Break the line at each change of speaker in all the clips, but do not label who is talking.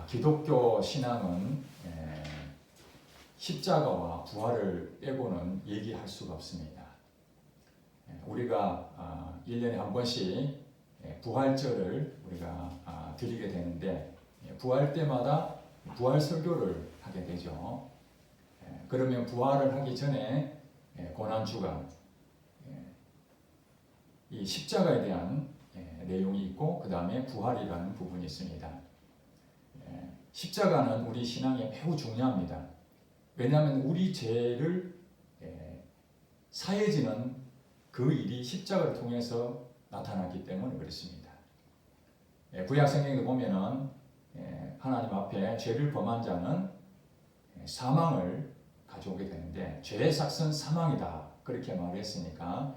기독교 신앙은 십자가와 부활을 빼고는 얘기할 수가 없습니다. 우리가 1년에 한 번씩 부활절을 우리가 드리게 되는데 부활 때마다 부활 설교를 하게 되죠. 그러면 부활을 하기 전에 고난주간 이 십자가에 대한 내용이 있고 그 다음에 부활이라는 부분이 있습니다. 십자가는 우리 신앙에 매우 중요합니다. 왜냐하면 우리 죄를 사해지는 그 일이 십자가를 통해서 나타났기 때문에 그렇습니다. 구약 성경에 보면은 하나님 앞에 죄를 범한 자는 사망을 가져오게 되는데 죄의 삭은 사망이다 그렇게 말했으니까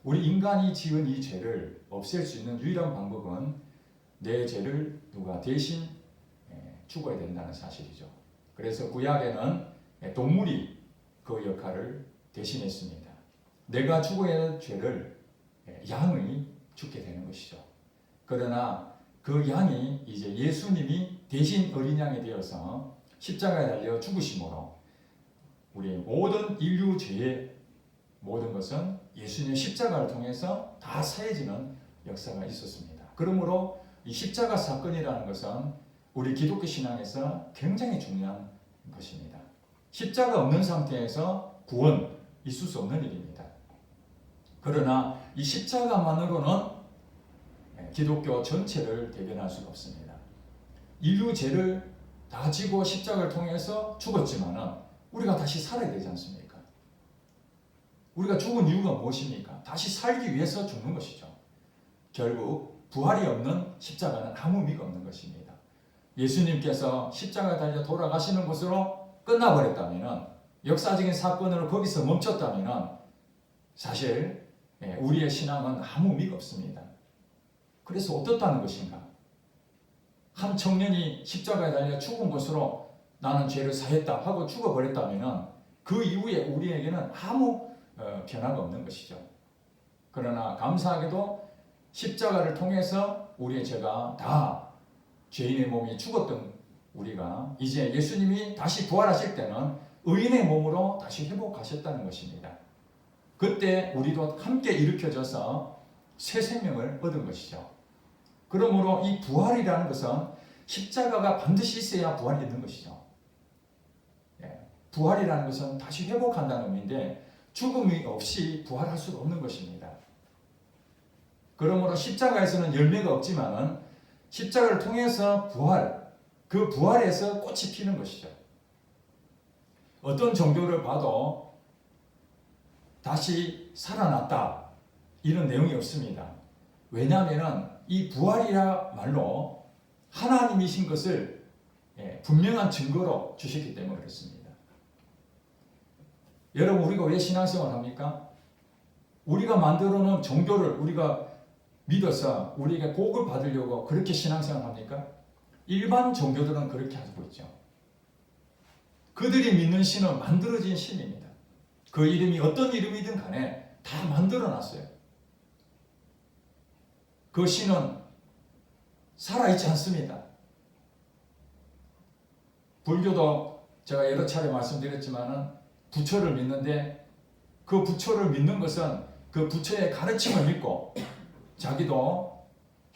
우리 인간이 지은 이 죄를 없앨 수 있는 유일한 방법은 내 죄를 누가 대신 죽어야 된다는 사실이죠. 그래서 구약에는 동물이 그 역할을 대신했습니다. 내가 죽어야 할 죄를 양이 죽게 되는 것이죠. 그러나 그 양이 이제 예수님이 대신 어린 양이 되어서 십자가에 달려 죽으심으로 우리 모든 인류 죄의 모든 것은 예수님의 십자가를 통해서 다 사해지는 역사가 있었습니다. 그러므로 이 십자가 사건이라는 것은 우리 기독교 신앙에서 굉장히 중요한 것입니다. 십자가 없는 상태에서 구원 있을 수 없는 일입니다. 그러나 이 십자가만으로는 기독교 전체를 대변할 수가 없습니다. 인류 죄를 다 지고 십자가를 통해서 죽었지만은 우리가 다시 살아야 되지 않습니까? 우리가 죽은 이유가 무엇입니까? 다시 살기 위해서 죽는 것이죠. 결국 부활이 없는 십자가는 아무 의미가 없는 것입니다. 예수님께서 십자가에 달려 돌아가시는 것으로 끝나버렸다면, 역사적인 사건으로 거기서 멈췄다면 사실 우리의 신앙은 아무 의미가 없습니다. 그래서 어떻다는 것인가? 한 청년이 십자가에 달려 죽은 것으로 나는 죄를 사했다 하고 죽어버렸다면 그 이후에 우리에게는 아무 변화가 없는 것이죠. 그러나 감사하게도 십자가를 통해서 우리의 죄가 다 죄인의 몸이 죽었던 우리가 이제 예수님이 다시 부활하실 때는 의인의 몸으로 다시 회복하셨다는 것입니다. 그때 우리도 함께 일으켜져서 새 생명을 얻은 것이죠. 그러므로 이 부활이라는 것은 십자가가 반드시 있어야 부활이 있는 것이죠. 부활이라는 것은 다시 회복한다는 의미인데 죽음이 없이 부활할 수가 없는 것입니다. 그러므로 십자가에서는 열매가 없지만은 십자가를 통해서 부활, 그 부활에서 꽃이 피는 것이죠. 어떤 종교를 봐도 다시 살아났다 이런 내용이 없습니다. 왜냐하면 이 부활이라 말로 하나님이신 것을 분명한 증거로 주셨기 때문에 그렇습니다. 여러분, 우리가 왜 신앙생활을 합니까? 우리가 만들어 놓은 종교를 우리가 믿어서 우리에게 복을 받으려고 그렇게 신앙생활을 합니까? 일반 종교들은 그렇게 하고 있죠. 그들이 믿는 신은 만들어진 신입니다. 그 이름이 어떤 이름이든 간에 다 만들어 놨어요. 그 신은 살아있지 않습니다. 불교도 제가 여러 차례 말씀드렸지만은 부처를 믿는데 그 부처를 믿는 것은 그 부처의 가르침을 믿고 자기도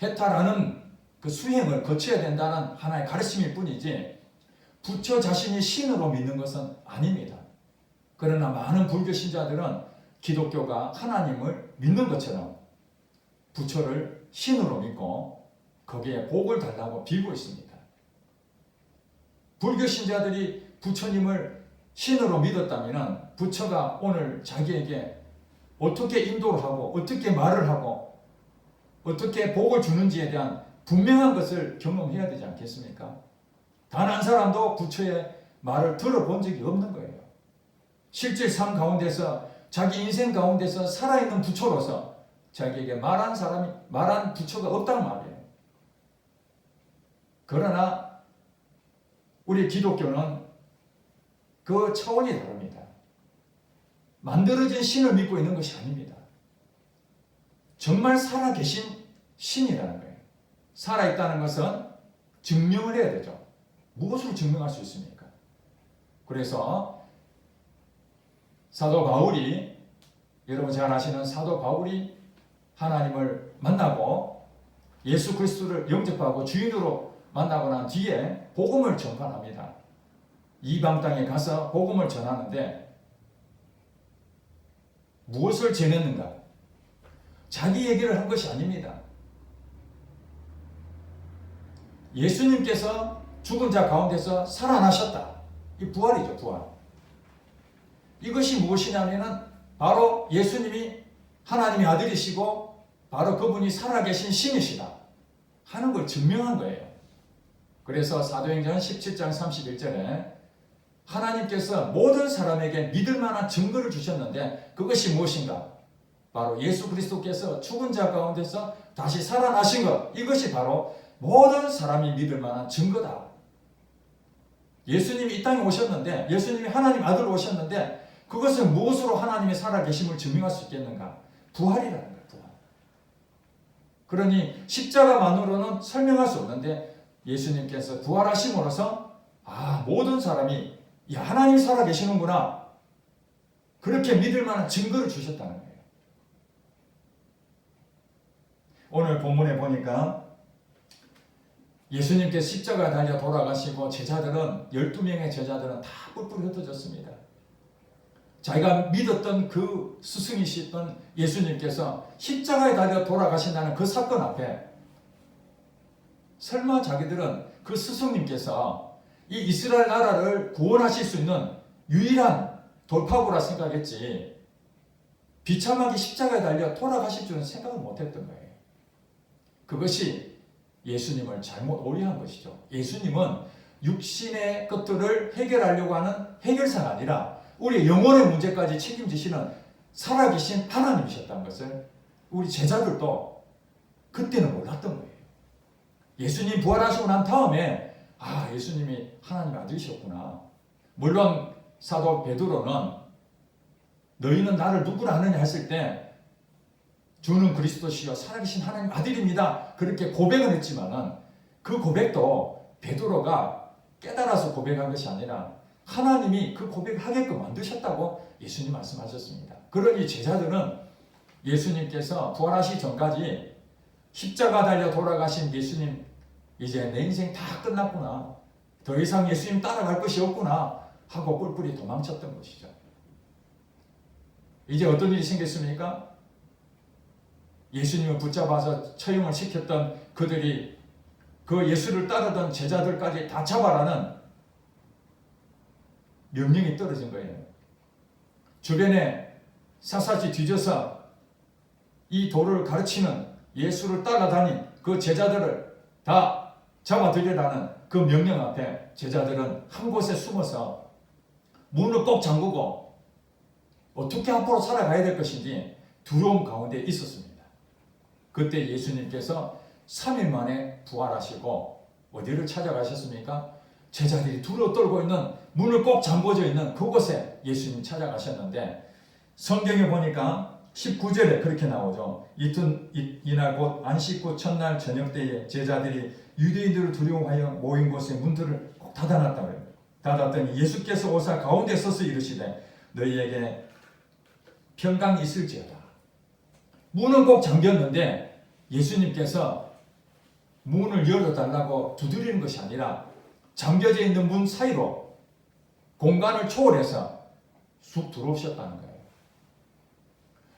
해탈하는 그 수행을 거쳐야 된다는 하나의 가르침일 뿐이지 부처 자신이 신으로 믿는 것은 아닙니다. 그러나 많은 불교 신자들은 기독교가 하나님을 믿는 것처럼 부처를 신으로 믿고 거기에 복을 달라고 빌고 있습니다. 불교 신자들이 부처님을 신으로 믿었다면 부처가 오늘 자기에게 어떻게 인도를 하고 어떻게 말을 하고 어떻게 복을 주는지에 대한 분명한 것을 경험해야 되지 않겠습니까? 단 한 사람도 부처의 말을 들어본 적이 없는 거예요. 실제 삶 가운데서 자기 인생 가운데서 살아있는 부처로서 자기에게 말한 부처가 없다는 말이에요. 그러나 우리 기독교는 그 차원이 다릅니다. 만들어진 신을 믿고 있는 것이 아닙니다. 정말 살아계신 신이라는 거예요. 살아있다는 것은 증명을 해야 되죠. 무엇으로 증명할 수 있습니까? 그래서 사도 바울이, 여러분 잘 아시는 사도 바울이 하나님을 만나고 예수 그리스도를 영접하고 주인으로 만나고 난 뒤에 복음을 전파합니다. 이방 땅에 가서 복음을 전하는데 무엇을 전했는가? 자기 얘기를 한 것이 아닙니다. 예수님께서 죽은 자 가운데서 살아나셨다. 이 부활이죠, 부활. 이것이 무엇이냐면은 바로 예수님이 하나님의 아들이시고 바로 그분이 살아계신 신이시다 하는 걸 증명한 거예요. 그래서 사도행전 17장 31절에 하나님께서 모든 사람에게 믿을 만한 증거를 주셨는데 그것이 무엇인가? 바로 예수 그리스도께서 죽은 자 가운데서 다시 살아나신 것, 이것이 바로 모든 사람이 믿을 만한 증거다. 예수님이 이 땅에 오셨는데, 예수님이 하나님 아들로 오셨는데 그것은 무엇으로 하나님의 살아계심을 증명할 수 있겠는가? 부활이라는 거예요. 부활. 그러니 십자가만으로는 설명할 수 없는데 예수님께서 부활하심으로써 모든 사람이 하나님이 살아계시는구나, 그렇게 믿을 만한 증거를 주셨다는 거예요. 오늘 본문에 보니까 예수님께서 십자가에 달려 돌아가시고 제자들은 12명의 제자들은 다 뿔뿔이 흩어졌습니다. 자기가 믿었던 그 스승이셨던 예수님께서 십자가에 달려 돌아가신다는 그 사건 앞에 설마 자기들은 그 스승님께서 이 이스라엘 나라를 구원하실 수 있는 유일한 돌파구라 생각했지 비참하게 십자가에 달려 돌아가실 줄은 생각을 못했던 거예요. 그것이 예수님을 잘못 오해한 것이죠. 예수님은 육신의 것들을 해결하려고 하는 해결사가 아니라 우리 영혼의 문제까지 책임지시는 살아계신 하나님이셨다는 것을 우리 제자들도 그때는 몰랐던 거예요. 예수님 부활하시고 난 다음에 예수님이 하나님의 아들이셨구나. 물론 사도 베드로는 너희는 나를 누구라 하느냐 했을 때 주는 그리스도시요 살아계신 하나님 아들입니다. 그렇게 고백을 했지만은 그 고백도 베드로가 깨달아서 고백한 것이 아니라 하나님이 그 고백을 하게끔 만드셨다고 예수님 말씀하셨습니다. 그러니 제자들은 예수님께서 부활하시기 전까지 십자가 달려 돌아가신 예수님, 이제 내 인생 다 끝났구나, 더 이상 예수님 따라갈 것이 없구나 하고 뿔뿔이 도망쳤던 것이죠. 이제 어떤 일이 생겼습니까? 예수님을 붙잡아서 처형을 시켰던 그들이 그 예수를 따르던 제자들까지 다 잡아라는 명령이 떨어진 거예요. 주변에 샅샅이 뒤져서 이 도를 가르치는 예수를 따라다닌 그 제자들을 다 잡아들이라는 그 명령 앞에 제자들은 한 곳에 숨어서 문을 꼭 잠그고 어떻게 앞으로 살아가야 될 것인지 두려움 가운데 있었습니다. 그때 예수님께서 3일 만에 부활하시고 어디를 찾아가셨습니까? 제자들이 두려워 떨고 있는 문을 꼭 잠궈져 있는 그곳에 예수님 찾아가셨는데 성경에 보니까 19절에 그렇게 나오죠. 이날 곧 안식 후 첫날 저녁 때에 제자들이 유대인들을 두려워하여 모인 곳에 문들을 꼭 닫아놨다고 해요. 닫았더니 예수께서 오사 가운데 서서 이르시되 너희에게 평강이 있을지어다. 문은 꼭 잠겼는데 예수님께서 문을 열어달라고 두드리는 것이 아니라 잠겨져 있는 문 사이로 공간을 초월해서 쑥 들어오셨다는 거예요.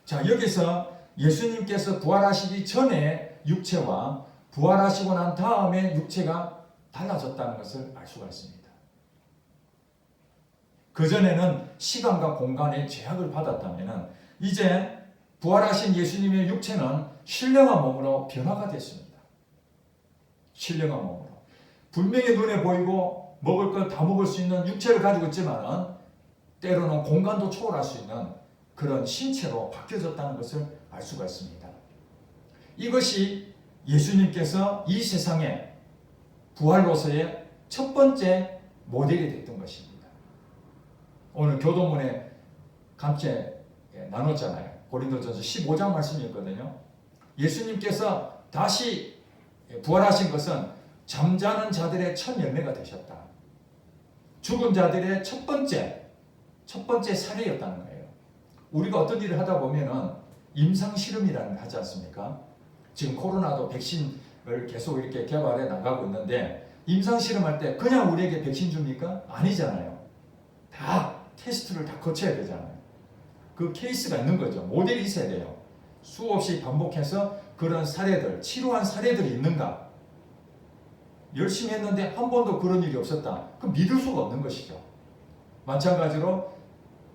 자, 여기서 예수님께서 부활하시기 전에 육체와 부활하시고 난 다음에 육체가 달라졌다는 것을 알 수가 있습니다. 그전에는 시간과 공간의 제약을 받았다면 이제 부활하신 예수님의 육체는 신령한 몸으로 변화가 됐습니다. 신령한 몸으로. 분명히 눈에 보이고 먹을 걸 다 먹을 수 있는 육체를 가지고 있지만 때로는 공간도 초월할 수 있는 그런 신체로 바뀌어졌다는 것을 알 수가 있습니다. 이것이 예수님께서 이 세상에 부활로서의 첫 번째 모델이 됐던 것입니다. 오늘 교도문에 함께 나눴잖아요. 고린도전서 15장 말씀이었거든요. 예수님께서 다시 부활하신 것은 잠자는 자들의 첫 열매가 되셨다. 죽은 자들의 첫 번째 사례였다는 거예요. 우리가 어떤 일을 하다 보면은 임상실험이라는 거 하지 않습니까? 지금 코로나도 백신을 계속 이렇게 개발해 나가고 있는데 임상실험할 때 그냥 우리에게 백신 줍니까? 아니잖아요. 다 테스트를 다 거쳐야 되잖아요. 그 케이스가 있는 거죠. 모델이 있어야 돼요. 수없이 반복해서 그런 사례들, 치료한 사례들이 있는가? 열심히 했는데 한 번도 그런 일이 없었다. 그럼 믿을 수가 없는 것이죠. 마찬가지로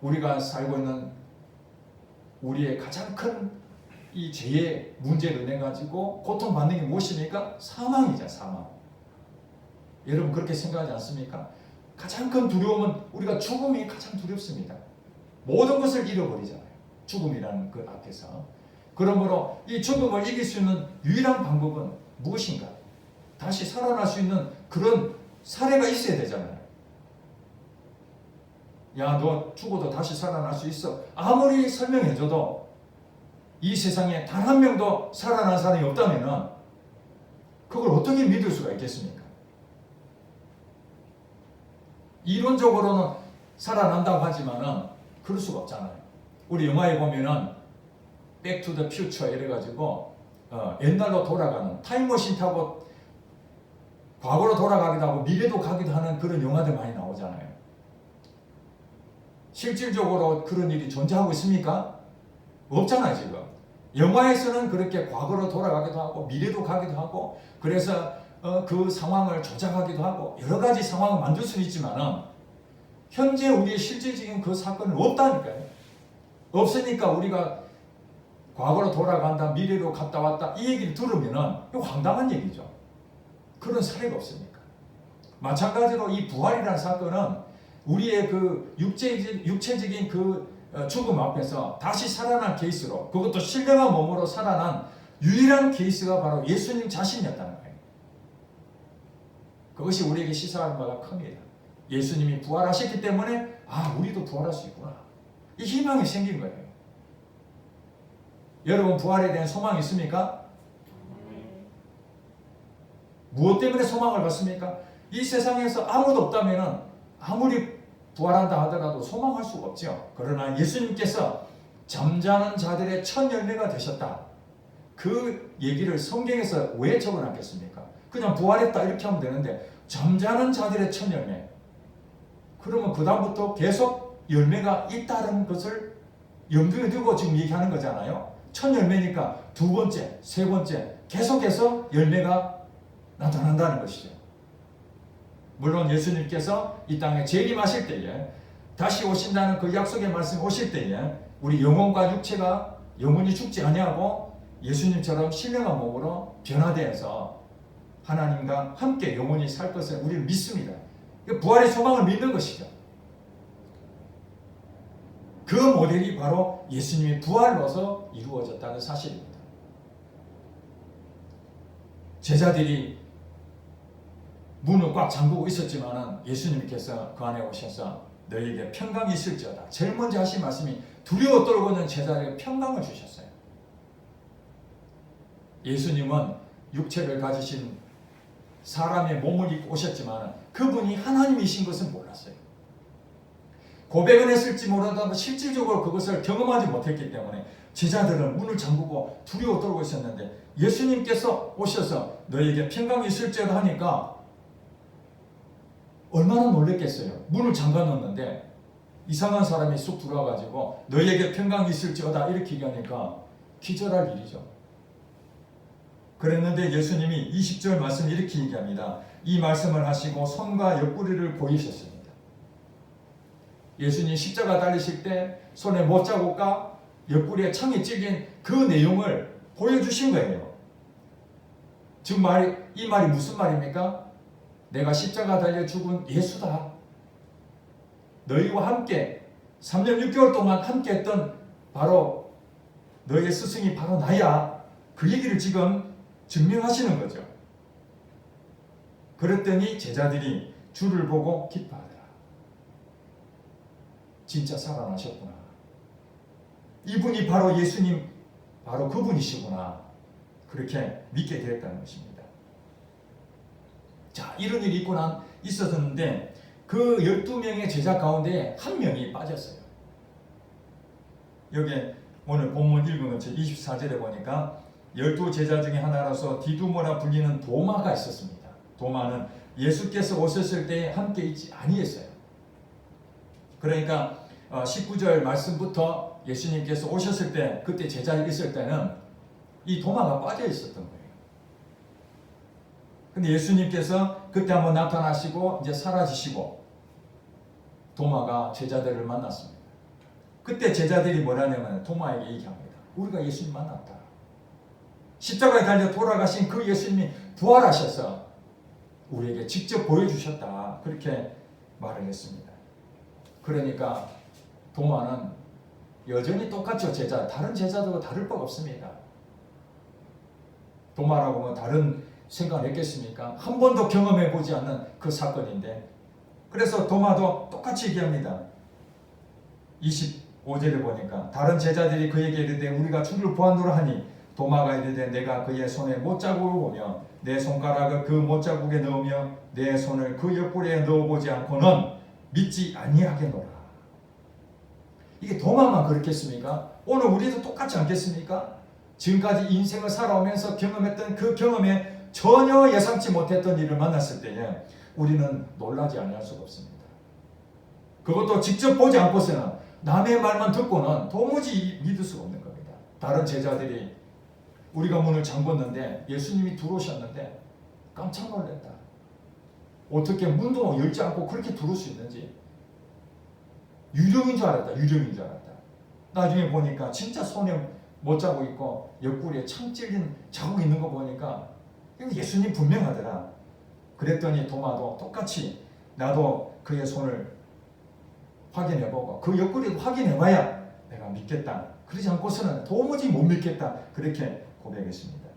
우리가 살고 있는 우리의 가장 큰 이 죄의 문제를 인해 가지고 고통받는 게 무엇입니까? 사망이죠. 사망. 여러분 그렇게 생각하지 않습니까? 가장 큰 두려움은 우리가 죽음이 가장 두렵습니다. 모든 것을 잃어버리잖아요. 죽음이라는 그 앞에서. 그러므로 이 죽음을 이길 수 있는 유일한 방법은 무엇인가? 다시 살아날 수 있는 그런 사례가 있어야 되잖아요. 야, 너 죽어도 다시 살아날 수 있어. 아무리 설명해줘도 이 세상에 단 한 명도 살아난 사람이 없다면 그걸 어떻게 믿을 수가 있겠습니까? 이론적으로는 살아난다고 하지만은 그럴 수가 없잖아요. 우리 영화에 보면은 백 투 더 퓨처 이래가지고 옛날로 돌아가는 타임머신 타고 과거로 돌아가기도 하고 미래도 가기도 하는 그런 영화들 많이 나오잖아요. 실질적으로 그런 일이 존재하고 있습니까? 없잖아요, 지금. 영화에서는 그렇게 과거로 돌아가기도 하고 미래도 가기도 하고 그래서 그 상황을 조작하기도 하고 여러 가지 상황을 만들 수는 있지만은 현재 우리의 실질적인 그 사건은 없다니까요. 없으니까 우리가 과거로 돌아간다, 미래로 갔다 왔다 이 얘기를 들으면은 이거 황당한 얘기죠. 그런 사례가 없으니까. 마찬가지로 이 부활이라는 사건은 우리의 그 육체적인 그 죽음 앞에서 다시 살아난 케이스로 그것도 신령한 몸으로 살아난 유일한 케이스가 바로 예수님 자신이었다는 거예요. 그것이 우리에게 시사하는 바가 큽니다. 예수님이 부활하셨기 때문에 우리도 부활할 수 있구나. 이 희망이 생긴 거예요. 여러분 부활에 대한 소망이 있습니까? 무엇 때문에 소망을 갖습니까? 이 세상에서 아무도 없다면 아무리 부활한다 하더라도 소망할 수가 없죠. 그러나 예수님께서 잠자는 자들의 첫 열매가 되셨다. 그 얘기를 성경에서 왜 적어놨겠습니까? 그냥 부활했다 이렇게 하면 되는데 잠자는 자들의 첫 열매. 그러면 그 다음부터 계속 열매가 있다는 것을 염두에 두고 지금 얘기하는 거잖아요. 첫 열매니까 두 번째, 세 번째 계속해서 열매가 나타난다는 것이죠. 물론 예수님께서 이 땅에 재림하실 때에 다시 오신다는 그 약속의 말씀 오실 때에 우리 영혼과 육체가 영원히 죽지 아니하고 예수님처럼 신령한 몸으로 변화되어서 하나님과 함께 영원히 살 것을 우리는 믿습니다. 부활의 소망을 믿는 것이죠. 그 모델이 바로 예수님의 부활로서 이루어졌다는 사실입니다. 제자들이 문을 꽉 잠그고 있었지만 예수님께서 그 안에 오셔서 너희에게 평강이 있을지어다. 제일 먼저 하신 말씀이 두려워 떨고 있는 제자에게 평강을 주셨어요. 예수님은 육체를 가지신 사람의 몸을 입고 오셨지만 그분이 하나님이신 것은 몰랐어요. 고백은 했을지 몰라도 실질적으로 그것을 경험하지 못했기 때문에 제자들은 문을 잠그고 두려워 떨고 있었는데 예수님께서 오셔서 너희에게 평강이 있을지어다 하니까 얼마나 놀랬겠어요. 문을 잠가 놓는데 이상한 사람이 쑥 들어와가지고 너희에게 평강이 있을지어다 이렇게 얘기하니까 기절할 일이죠. 그랬는데 예수님이 20절 말씀 이렇게 얘기합니다. 이 말씀을 하시고 손과 옆구리를 보이셨습니다. 예수님 십자가 달리실 때 손에 못자국과 옆구리에 창이 찔린 그 내용을 보여주신 거예요. 지금 이 말이 무슨 말입니까? 내가 십자가 달려 죽은 예수다. 너희와 함께 3년 6개월 동안 함께 했던 바로 너희의 스승이 바로 나야. 그 얘기를 지금 증명하시는 거죠. 그랬더니 제자들이 주를 보고 기뻐하더라. 진짜 살아나셨구나. 이분이 바로 예수님, 바로 그분이시구나. 그렇게 믿게 되었다는 것입니다. 자, 이런 일이 있었는데 그 12명의 제자 가운데 한 명이 빠졌어요. 여기 오늘 본문 읽은 것처럼 24절에 보니까 12제자 중에 하나라서 디두모라 불리는 도마가 있었습니다. 도마는 예수께서 오셨을 때 함께 있지 아니했어요. 그러니까 19절 말씀부터 예수님께서 오셨을 때, 그때 제자들이 있을 때는 이 도마가 빠져 있었던 거예요. 근데 예수님께서 그때 한번 나타나시고 이제 사라지시고 도마가 제자들을 만났습니다. 그때 제자들이 뭐라냐면 도마에게 얘기합니다. 우리가 예수님 만났다. 십자가에 달려 돌아가신 그 예수님이 부활하셔서 우리에게 직접 보여주셨다. 그렇게 말을 했습니다. 그러니까 도마는 여전히 똑같죠. 다른 제자들과 다를 바가 없습니다. 도마라고 하면 다른 생각을 했겠습니까? 한 번도 경험해보지 않는 그 사건인데, 그래서 도마도 똑같이 얘기합니다. 25절에 보니까 다른 제자들이 그에게 이르되 우리가 주를 보았노라 하니 도마가 이르되 내가 그의 손에 못자국을 보며 내 손가락을 그 못자국에 넣으며 내 손을 그 옆구리에 넣어보지 않고는 믿지 아니하겠노라. 이게 도마만 그렇겠습니까? 오늘 우리도 똑같지 않겠습니까? 지금까지 인생을 살아오면서 경험했던 그 경험에 전혀 예상치 못했던 일을 만났을 때에 우리는 놀라지 아니할 수가 없습니다. 그것도 직접 보지 않고서는 남의 말만 듣고는 도무지 믿을 수가 없는 겁니다. 다른 제자들이 우리가 문을 잠궜는데 예수님이 들어오셨는데 깜짝 놀랐다. 어떻게 문도 열지 않고 그렇게 들어올 수 있는지. 유령인 줄 알았다. 유령인 줄 알았다. 나중에 보니까 진짜 손에 못자국 있고 옆구리에 창 찔린 자국 있는 거 보니까 예수님 분명하더라. 그랬더니 도마도 똑같이 나도 그의 손을 확인해보고 그 옆구리도 확인해봐야 내가 믿겠다. 그러지 않고서는 도무지 못 믿겠다. 그렇게 고백했습니다.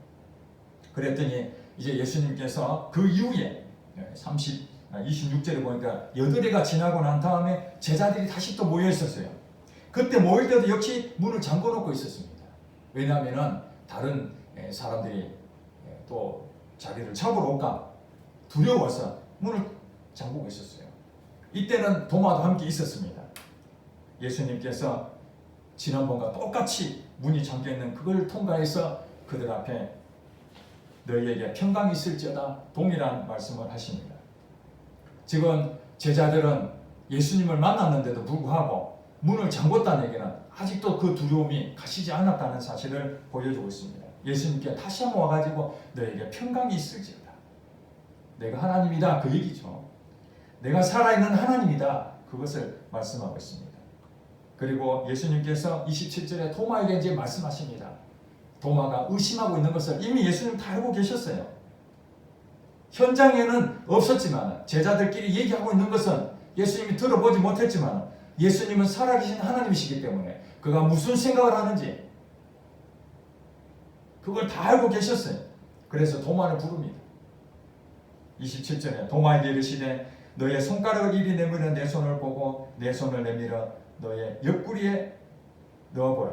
그랬더니 이제 예수님께서 그 이후에 26절에 보니까 8해가 지나고 난 다음에 제자들이 다시 또 모여 있었어요. 그때 모일 때도 역시 문을 잠궈 놓고 있었습니다. 왜냐하면 다른 사람들이 또 자기를 잡으러 올까 두려워서 문을 잠그고 있었어요. 이때는 도마도 함께 있었습니다. 예수님께서 지난번과 똑같이 문이 잠겨있는 그걸 통과해서 그들 앞에 너희에게 평강이 있을지어다 동일한 말씀을 하십니다. 지금 제자들은 예수님을 만났는데도 불구하고 문을 잠궜다는 얘기는 아직도 그 두려움이 가시지 않았다는 사실을 보여주고 있습니다. 예수님께 다시 한번 와가지고 너희에게 평강이 있을지어다. 내가 하나님이다 그 얘기죠. 내가 살아있는 하나님이다 그것을 말씀하고 있습니다. 그리고 예수님께서 27절에 도마에게 이제 말씀하십니다. 도마가 의심하고 있는 것을 이미 예수님 다 알고 계셨어요. 현장에는 없었지만 제자들끼리 얘기하고 있는 것은 예수님이 들어보지 못했지만 예수님은 살아계신 하나님이시기 때문에 그가 무슨 생각을 하는지 그걸 다 알고 계셨어요. 그래서 도마를 부릅니다. 27절에 도마에게 이르시되 너의 손가락을 이리 내밀어 내 손을 보고 내 손을 내밀어 너의 옆구리에 넣어보라.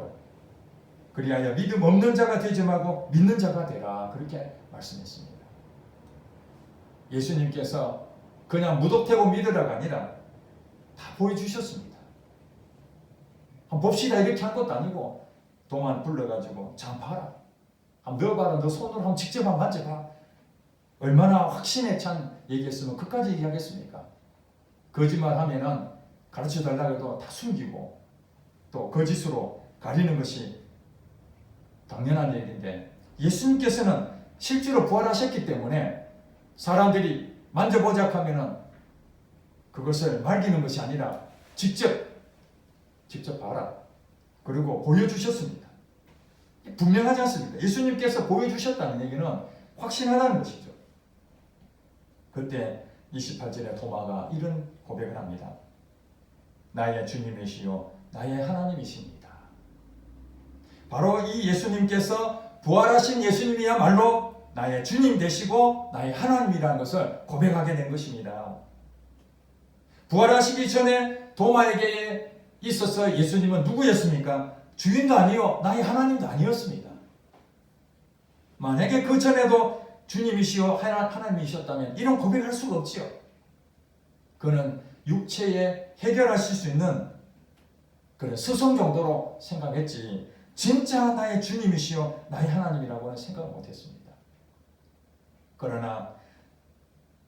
그리하여 믿음 없는 자가 되지 말고 믿는 자가 되라. 그렇게 말씀했습니다. 예수님께서 그냥 무덤태고 믿으라가 아니라 다 보여주셨습니다. 한번 봅시다 이렇게 한 것도 아니고 도만 불러가지고 참 봐라. 한번 넣어봐라. 너 손으로 한번 직접 한번 만져봐. 얼마나 확신에 찬 얘기했으면 그까지 얘기하겠습니까? 거짓말하면은 가르쳐달라고 해도 다 숨기고 또 거짓으로 가리는 것이 당연한 얘기인데 예수님께서는 실제로 부활하셨기 때문에 사람들이 만져보자 하면은 그것을 말기는 것이 아니라 직접 봐라. 그리고 보여주셨습니다. 분명하지 않습니까? 예수님께서 보여주셨다는 얘기는 확신하다는 것이죠. 그때 28절에 도마가 이런 고백을 합니다. 나의 주님이시요 나의 하나님이십니다. 바로 이 예수님께서 부활하신 예수님이야말로 나의 주님 되시고 나의 하나님이라는 것을 고백하게 된 것입니다. 부활하시기 전에 도마에게 있어서 예수님은 누구였습니까? 주인도 아니요 나의 하나님도 아니었습니다. 만약에 그 전에도 주님이시여 하나님이셨다면 이런 고백할 수가 없지요. 그는 육체에 해결하실 수 있는 그런 스승 정도로 생각했지 진짜 나의 주님이시여 나의 하나님이라고는 생각을 못했습니다. 그러나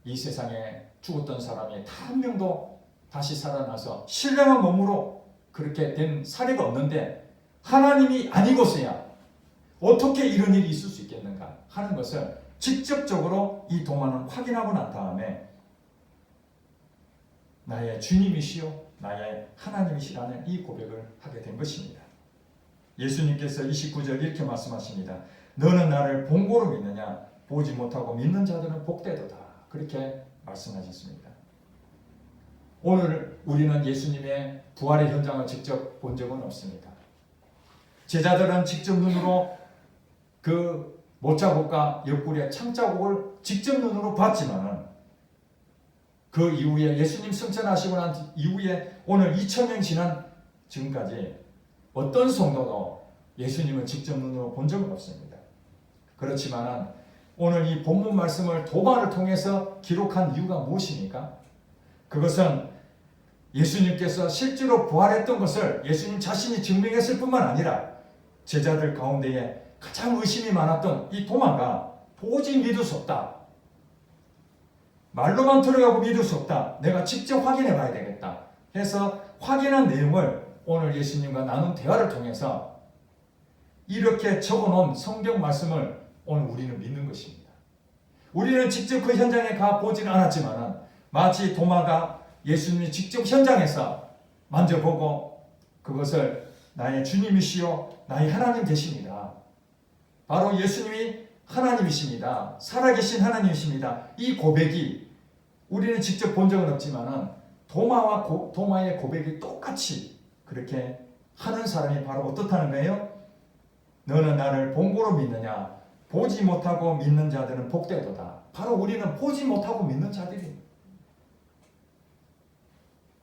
이 세상에 죽었던 사람이 단 한 명도 다시 살아나서 신령한 몸으로 그렇게 된 사례가 없는데 하나님이 아니고서야 어떻게 이런 일이 있을 수 있겠는가 하는 것을 직접적으로 이 도마는 확인하고 난 다음에 나의 주님이시요 나의 하나님이시라는 이 고백을 하게 된 것입니다. 예수님께서 29절 이렇게 말씀하십니다. 너는 나를 본고로 믿느냐? 보지 못하고 믿는 자들은 복되도다. 그렇게 말씀하셨습니다. 오늘 우리는 예수님의 부활의 현장을 직접 본 적은 없습니다. 제자들은 직접 눈으로 그 못자국과 옆구리의 창자국을 직접 눈으로 봤지만은 그 이후에 예수님 승천하시고 난 이후에 오늘 2000년 지난 지금까지 어떤 성도도 예수님을 직접 눈으로 본 적은 없습니다. 그렇지만은 오늘 이 본문 말씀을 도마를 통해서 기록한 이유가 무엇입니까? 그것은 예수님께서 실제로 부활했던 것을 예수님 자신이 증명했을 뿐만 아니라 제자들 가운데에 가장 의심이 많았던 이 도마가 도저히 믿을 수 없다. 말로만 들어가고 믿을 수 없다. 내가 직접 확인해 봐야 되겠다. 해서 확인한 내용을 오늘 예수님과 나눈 대화를 통해서 이렇게 적어놓은 성경 말씀을 오늘 우리는 믿는 것입니다. 우리는 직접 그 현장에 가 보지는 않았지만 마치 도마가 예수님이 직접 현장에서 만져보고 그것을 나의 주님이시요 나의 하나님 되십니다. 바로 예수님이 하나님이십니다. 살아계신 하나님이십니다. 이 고백이 우리는 직접 본 적은 없지만 도마의 고백이 똑같이 그렇게 하는 사람이 바로 어떻다는 거예요? 너는 나를 본고로 믿느냐? 보지 못하고 믿는 자들은 복되도다. 바로 우리는 보지 못하고 믿는 자들입니다.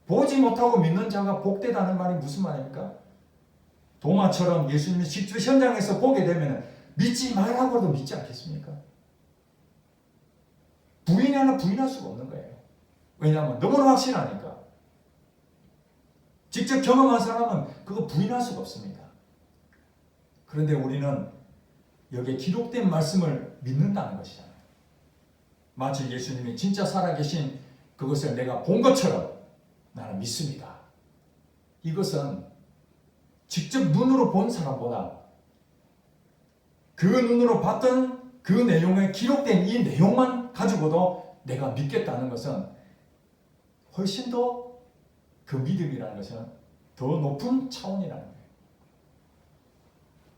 보지 못하고 믿는 자가 복되다는 말이 무슨 말입니까? 도마처럼 예수님이 직접 현장에서 보게 되면 믿지 말라고도 믿지 않겠습니까? 부인할 수가 없는 거예요. 왜냐하면 너무나 확실하니까. 직접 경험한 사람은 그거 부인할 수가 없습니다. 그런데 우리는 여기에 기록된 말씀을 믿는다는 것이잖아요. 마치 예수님이 진짜 살아계신 그것을 내가 본 것처럼 나는 믿습니다. 이것은 직접 눈으로 본 사람보다 그 눈으로 봤던 그 내용에 기록된 이 내용만 가지고도 내가 믿겠다는 것은 훨씬 더 그 믿음이라는 것은 더 높은 차원이라는 거예요.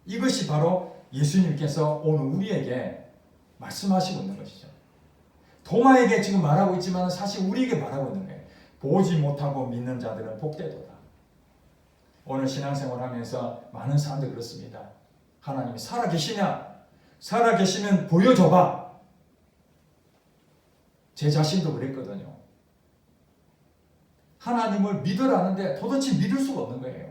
이것이 바로 예수님께서 오늘 우리에게 말씀하시고 있는 것이죠. 도마에게 지금 말하고 있지만 사실 우리에게 말하고 있는 거예요. 보지 못하고 믿는 자들은 복되도다. 오늘 신앙생활 하면서 많은 사람들이 그렇습니다. 하나님이 살아계시냐? 살아계시면 보여줘봐. 제 자신도 그랬거든요. 하나님을 믿으라는데 도대체 믿을 수가 없는 거예요.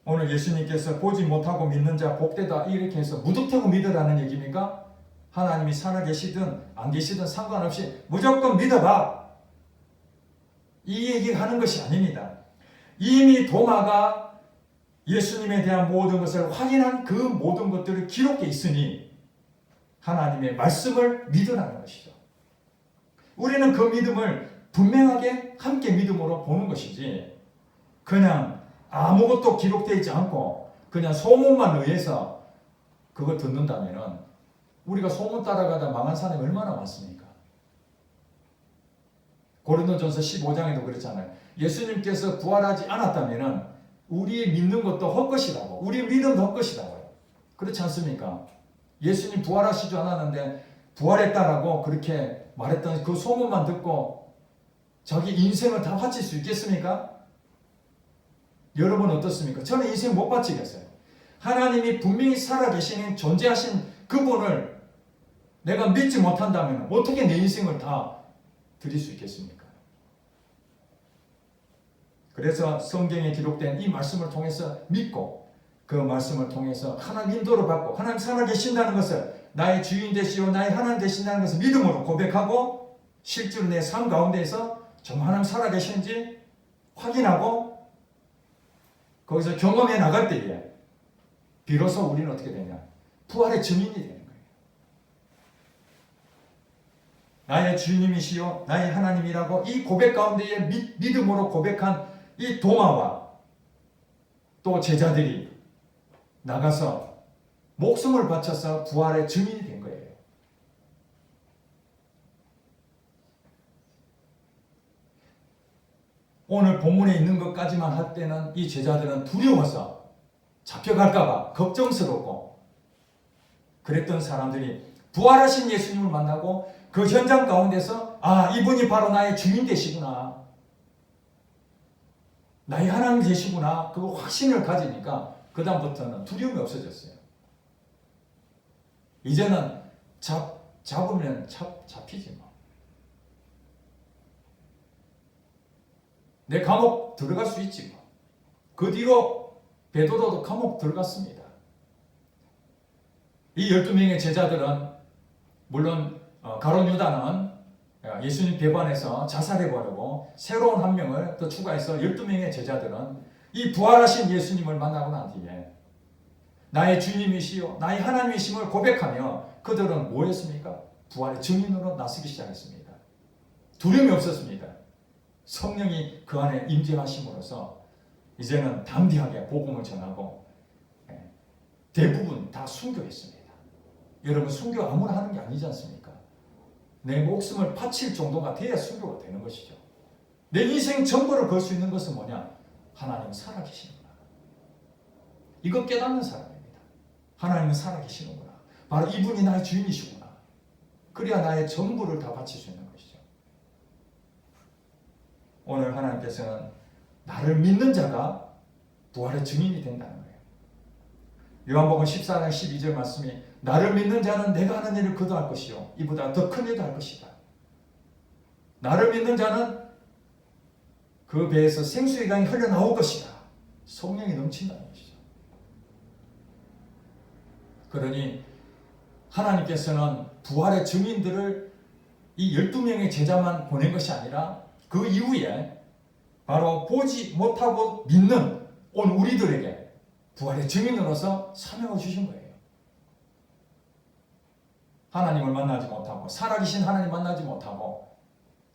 오늘 예수님께서 보지 못하고 믿는 자 복되다 이렇게 해서 무턱대고 믿으라는 얘기입니까? 하나님이 살아계시든 안 계시든 상관없이 무조건 믿어봐. 이 얘기하는 것이 아닙니다. 이미 도마가 예수님에 대한 모든 것을 확인한 그 모든 것들이 기록되어 있으니 하나님의 말씀을 믿으라는 것이죠. 우리는 그 믿음을 분명하게 함께 믿음으로 보는 것이지 그냥 아무것도 기록되어 있지 않고 그냥 소문만 의해서 그거 듣는다면 우리가 소문 따라가다 망한 사람이 얼마나 많습니까? 고린도전서 15장에도 그랬잖아요. 예수님께서 부활하지 않았다면 우리 믿는 것도 헛것이라고, 우리 믿음도 헛것이라고요. 그렇지 않습니까? 예수님 부활하시지 않았는데 부활했다라고 그렇게 말했던 그 소문만 듣고 자기 인생을 다 바칠 수 있겠습니까? 여러분 어떻습니까? 저는 인생 못 바치겠어요. 하나님이 분명히 살아계시는 존재하신 그분을 내가 믿지 못한다면 어떻게 내 인생을 다 드릴 수 있겠습니까? 그래서 성경에 기록된 이 말씀을 통해서 믿고 그 말씀을 통해서 하나님 인도를 받고 하나님 살아계신다는 것을 나의 주인 되시오 나의 하나님 되신다는 것을 믿음으로 고백하고 실제로 내 삶 가운데에서 정말 하나님 살아계신지 확인하고 거기서 경험해 나갈 때에 비로소 우리는 어떻게 되냐? 부활의 증인이 되는 거예요. 나의 주님이시요 나의 하나님이라고 이 고백 가운데에 믿음으로 고백한 이 도마와 또 제자들이 나가서 목숨을 바쳐서 부활의 증인이 된 거예요. 오늘 본문에 있는 것까지만 할 때는 이 제자들은 두려워서 잡혀갈까봐 걱정스럽고 그랬던 사람들이 부활하신 예수님을 만나고 그 현장 가운데서 이분이 바로 나의 주인 되시구나 나의 하나님 되시구나 그 확신을 가지니까 그 다음부터는 두려움이 없어졌어요. 이제는 잡으면 잡히지 뭐. 내 감옥 들어갈 수 있지 뭐. 그 뒤로 베드로도 감옥 들어갔습니다. 이 12명의 제자들은 물론 가룟 유다는 예수님 배반해서 자살해버리고 새로운 한 명을 더 추가해서 12명의 제자들은 이 부활하신 예수님을 만나고 난 뒤에 나의 주님이시요 나의 하나님이심을 고백하며 그들은 뭐였습니까? 부활의 증인으로 나서기 시작했습니다. 두려움이 없었습니다. 성령이 그 안에 임재하심으로써 이제는 담대하게 복음을 전하고 대부분 다 순교했습니다. 여러분 순교 아무나 하는 게 아니지 않습니까? 내 목숨을 바칠 정도가 돼야 순교가 되는 것이죠. 내 인생 전부를 걸 수 있는 것은 뭐냐? 하나님은 살아계시는구나. 이거 깨닫는 사람입니다. 하나님은 살아계시는구나. 바로 이분이 나의 주인이시구나. 그래야 나의 전부를 다 바칠 수 있는 것이죠. 오늘 하나님께서는 나를 믿는 자가 부활의 증인이 된다는 거예요. 요한복음 14장 12절 말씀이 나를 믿는 자는 내가 하는 일을 그도 할 것이요 이보다 더 큰 일도 할 것이다. 나를 믿는 자는 그 배에서 생수의 강이 흘러나올 것이다. 성령이 넘친다는 것이죠. 그러니 하나님께서는 부활의 증인들을 이 12명의 제자만 보낸 것이 아니라 그 이후에 바로 보지 못하고 믿는 온 우리들에게 부활의 증인으로서 사명을 주신 거예요. 하나님을 만나지 못하고 살아계신 하나님 만나지 못하고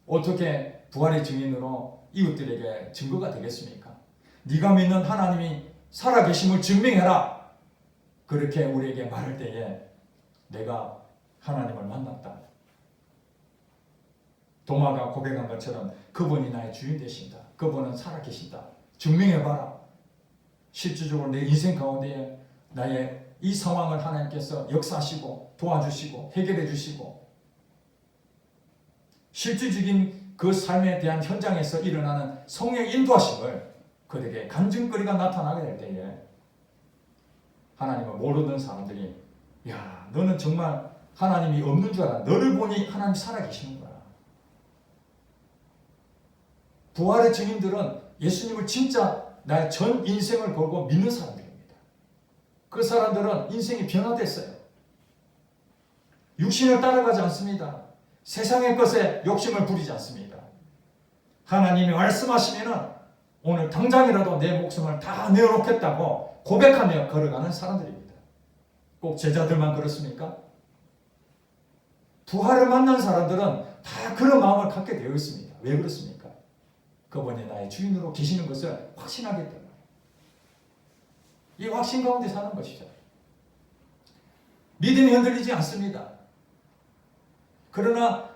어떻게 부활의 증인으로 이웃들에게 증거가 되겠습니까? 네가 믿는 하나님이 살아계심을 증명해라. 그렇게 우리에게 말할 때에 내가 하나님을 만났다. 도마가 고백한 것처럼 그분이 나의 주인 되신다. 그분은 살아계신다. 증명해봐라. 실질적으로 내 인생 가운데 나의 이 상황을 하나님께서 역사하시고 도와주시고 해결해 주시고 실질적인 그 삶에 대한 현장에서 일어나는 성령의 인도하심을 그들에게 간증거리가 나타나게 될 때에 하나님을 모르는 사람들이 야 너는 정말 하나님이 없는 줄 알아. 너를 보니 하나님 살아계시는구나. 부활의 증인들은 예수님을 진짜 나의 전 인생을 걸고 믿는 사람들입니다. 그 사람들은 인생이 변화됐어요. 육신을 따라가지 않습니다. 세상의 것에 욕심을 부리지 않습니다. 하나님이 말씀하시면 오늘 당장이라도 내 목숨을 다 내어놓겠다고 고백하며 걸어가는 사람들입니다. 꼭 제자들만 그렇습니까? 부활을 만난 사람들은 다 그런 마음을 갖게 되어 있습니다. 왜 그렇습니까? 그분이 나의 주인으로 계시는 것을 확신하기 때문에 이 확신 가운데 사는 것이죠. 믿음이 흔들리지 않습니다. 그러나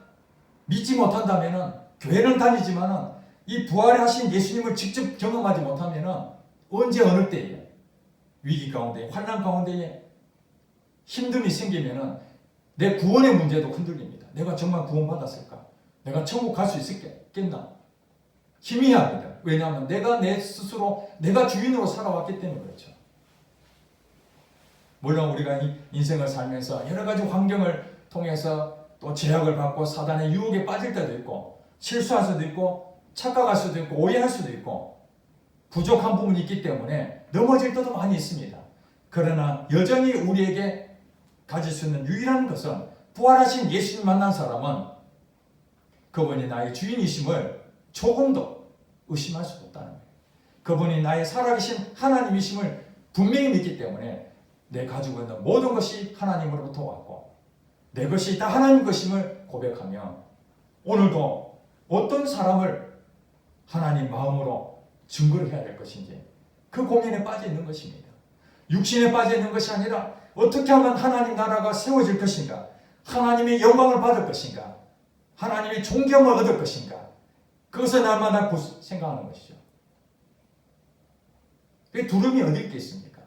믿지 못한다면 교회는 다니지만 이 부활하신 예수님을 직접 경험하지 못하면 언제 어느 때에 위기 가운데 환난 가운데에 힘듦이 생기면 내 구원의 문제도 흔들립니다. 내가 정말 구원받았을까? 내가 천국 갈 수 있겠나? 희미합니다. 왜냐하면 내가 내 스스로 내가 주인으로 살아왔기 때문에 그렇죠. 물론 우리가 인생을 살면서 여러 가지 환경을 통해서 또 제약을 받고 사단의 유혹에 빠질 때도 있고 실수할 수도 있고 착각할 수도 있고 오해할 수도 있고 부족한 부분이 있기 때문에 넘어질 때도 많이 있습니다. 그러나 여전히 우리에게 가질 수 있는 유일한 것은 부활하신 예수님 만난 사람은 그분이 나의 주인이심을 조금도 의심할 수 없다는 거예요. 그분이 나의 살아계신 하나님이심을 분명히 믿기 때문에 내 가지고 있는 모든 것이 하나님으로부터 왔고 내 것이 다 하나님 것임을 고백하며 오늘도 어떤 사람을 하나님 마음으로 증거를 해야 될 것인지 그 고민에 빠져 있는 것입니다. 육신에 빠져 있는 것이 아니라 어떻게 하면 하나님 나라가 세워질 것인가, 하나님의 영광을 받을 것인가, 하나님의 존경을 얻을 것인가, 그것을 날마다 생각하는 것이죠. 그 두려움이 어디 있겠습니까?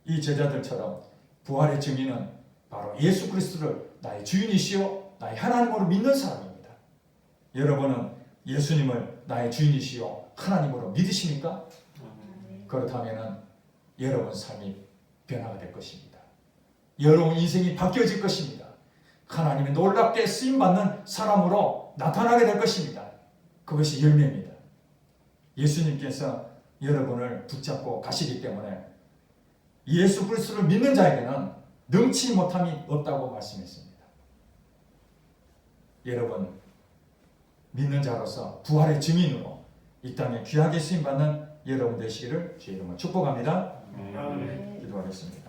이 제자들처럼 부활의 증인은 바로 예수 그리스도를 나의 주인이시요 나의 하나님으로 믿는 사람입니다. 여러분은 예수님을 나의 주인이시요 하나님으로 믿으십니까? 그렇다면 여러분 삶이 변화가 될 것입니다. 여러분 인생이 바뀌어질 것입니다. 하나님의 놀랍게 쓰임받는 사람으로 나타나게 될 것입니다. 그것이 열매입니다. 예수님께서 여러분을 붙잡고 가시기 때문에 예수 그리스도를 믿는 자에게는 능치 못함이 없다고 말씀했습니다. 여러분 믿는 자로서 부활의 증인으로 이 땅에 귀하게 쓰임받는 여러분 되시기를 주의 이름으로 축복합니다. 기도하겠습니다.